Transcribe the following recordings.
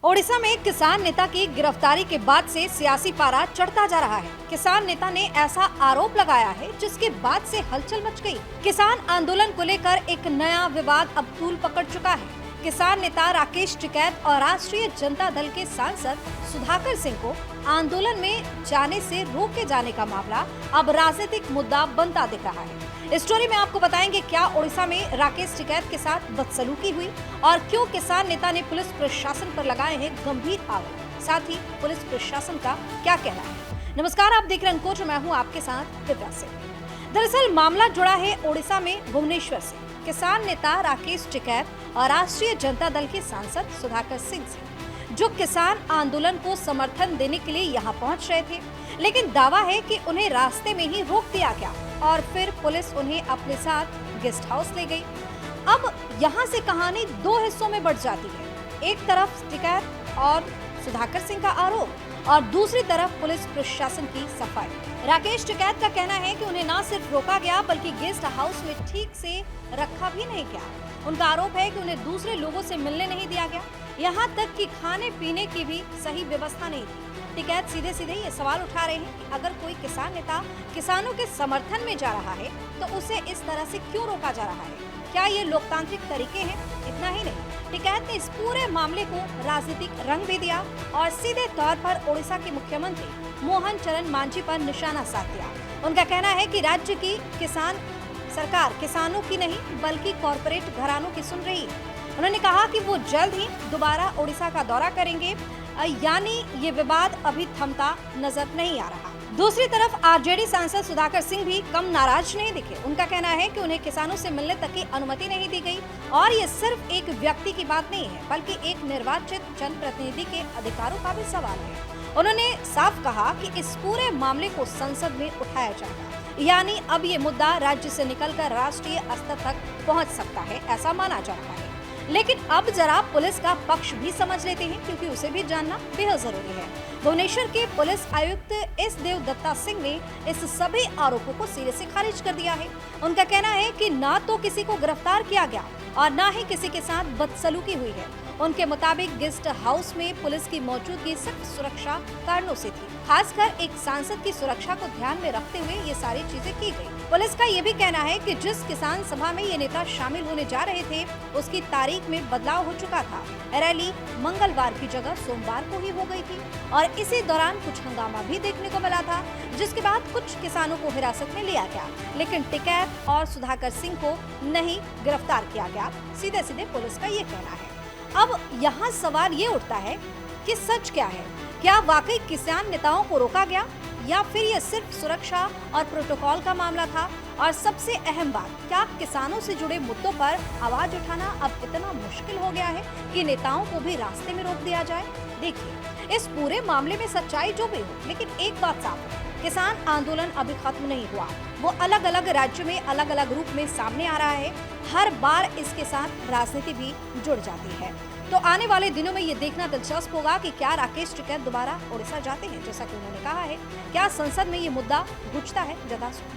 ओडिशा में किसान नेता की गिरफ्तारी के बाद से सियासी पारा चढ़ता जा रहा है। किसान नेता ने ऐसा आरोप लगाया है जिसके बाद से हलचल मच गई। किसान आंदोलन को लेकर एक नया विवाद अब तूल पकड़ चुका है। किसान नेता राकेश टिकैत और राष्ट्रीय जनता दल के सांसद सुधाकर सिंह को आंदोलन में जाने से रोके जाने का मामला अब राजनीतिक मुद्दा बनता दिख रहा है। इस स्टोरी में आपको बताएंगे क्या ओडिशा में राकेश टिकैत के साथ बदसलूकी हुई और क्यों किसान नेता ने पुलिस प्रशासन पर लगाए हैं गंभीर आरोप। साथ ही पुलिस प्रशासन का क्या कहना है। नमस्कार, आप देख रहे हैं अंकुश, मैं हूं आपके साथ दिव्या सिंह। दरअसल मामला जुड़ा है ओडिशा में भुवनेश्वर से। किसान नेता राकेश टिकैत और राष्ट्रीय जनता दल के सांसद सुधाकर सिंह से, जो किसान आंदोलन को समर्थन देने के लिए यहाँ पहुँच रहे थे, लेकिन दावा है कि उन्हें रास्ते में ही रोक दिया गया और फिर पुलिस उन्हें अपने साथ गेस्ट हाउस ले गई। अब यहाँ से कहानी दो हिस्सों में बढ़ जाती है। एक तरफ टिकैत और सुधाकर सिंह का आरोप और दूसरी तरफ पुलिस प्रशासन की सफाई। राकेश टिकैत का कहना है कि उन्हें न सिर्फ रोका गया बल्कि गेस्ट हाउस में ठीक से रखा भी नहीं गया। उनका आरोप है कि उन्हें दूसरे लोगों से मिलने नहीं दिया गया, यहाँ तक कि खाने पीने की भी सही व्यवस्था नहीं थी। टिकैत सीधे सीधे ये सवाल उठा रहे हैं कि अगर कोई किसान नेता किसानों के समर्थन में जा रहा है तो उसे इस तरह से क्यों रोका जा रहा है? क्या ये लोकतांत्रिक तरीके हैं? इतना ही नहीं, टिकैत ने इस पूरे मामले को राजनीतिक रंग भी दिया और सीधे तौर पर ओडिशा के मुख्यमंत्री मोहन चरण मांझी पर निशाना साध दिया। उनका कहना है कि राज्य की किसान सरकार किसानों की नहीं बल्कि कॉरपोरेट घरानों की सुन रही है। उन्होंने कहा कि वो जल्द ही दोबारा ओडिशा का दौरा करेंगे, यानी ये विवाद अभी थमता नजर नहीं आ रहा। दूसरी तरफ आरजेडी सांसद सुधाकर सिंह भी कम नाराज नहीं दिखे। उनका कहना है कि उन्हें किसानों से मिलने तक की अनुमति नहीं दी गई और ये सिर्फ एक व्यक्ति की बात नहीं है बल्कि एक निर्वाचित जनप्रतिनिधि के अधिकारों का भी सवाल है। उन्होंने साफ कहा कि इस पूरे मामले को संसद में उठाया जाएगा, यानी अब ये मुद्दा राज्य से निकलकर राष्ट्रीय स्तर तक पहुंच सकता है, ऐसा माना जा रहा है। लेकिन अब जरा पुलिस का पक्ष भी समझ लेते हैं क्योंकि उसे भी जानना बेहद जरूरी है। भुवनेश्वर के पुलिस आयुक्त एस देवदत्ता सिंह ने इस सभी आरोपों को सिरे से खारिज कर दिया है। उनका कहना है कि न तो किसी को गिरफ्तार किया गया और न ही किसी के साथ बदसलूकी हुई है। उनके मुताबिक गेस्ट हाउस में पुलिस की मौजूदगी सिर्फ सुरक्षा कारणों से थी। खासकर एक सांसद की सुरक्षा को ध्यान में रखते हुए ये सारी चीजें की गई। पुलिस का ये भी कहना है कि जिस किसान सभा में ये नेता शामिल होने जा रहे थे उसकी तारीख में बदलाव हो चुका था। रैली मंगलवार की जगह सोमवार को ही हो गई थी और इसी दौरान कुछ हंगामा भी देखने को मिला था, जिसके बाद कुछ किसानों को हिरासत में लिया गया, लेकिन टिकैत और सुधाकर सिंह को नहीं गिरफ्तार किया गया। सीधे सीधे पुलिस का ये कहना है। अब यहाँ सवाल ये उठता है कि सच क्या है? क्या वाकई किसान नेताओं को रोका गया या फिर ये सिर्फ सुरक्षा और प्रोटोकॉल का मामला था? और सबसे अहम बात, क्या किसानों से जुड़े मुद्दों पर आवाज उठाना अब इतना मुश्किल हो गया है कि नेताओं को भी रास्ते में रोक दिया जाए? देखिए, इस पूरे मामले में सच्चाई जो भी हो, लेकिन एक बात साफ है, किसान आंदोलन अभी खत्म नहीं हुआ। वो अलग अलग राज्यों में अलग अलग रूप में सामने आ रहा है। हर बार इसके साथ राजनीति भी जुड़ जाती है। तो आने वाले दिनों में ये देखना दिलचस्प होगा कि क्या राकेश टिकैत दोबारा ओडिशा जाते हैं, जैसा कि उन्होंने कहा है। क्या संसद में ये मुद्दा गूंजता है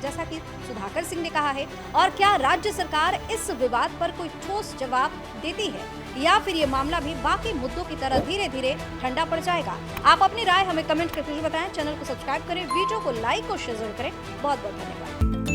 जैसा कि सुधाकर सिंह ने कहा है, और क्या राज्य सरकार इस विवाद पर कोई ठोस जवाब देती है या फिर ये मामला भी बाकी मुद्दों की तरह धीरे धीरे ठंडा पड़ जाएगा? आप अपनी राय हमें कमेंट करके बताएं। चैनल को सब्सक्राइब करें, वीडियो को लाइक और शेयर करें। बहुत बहुत धन्यवाद।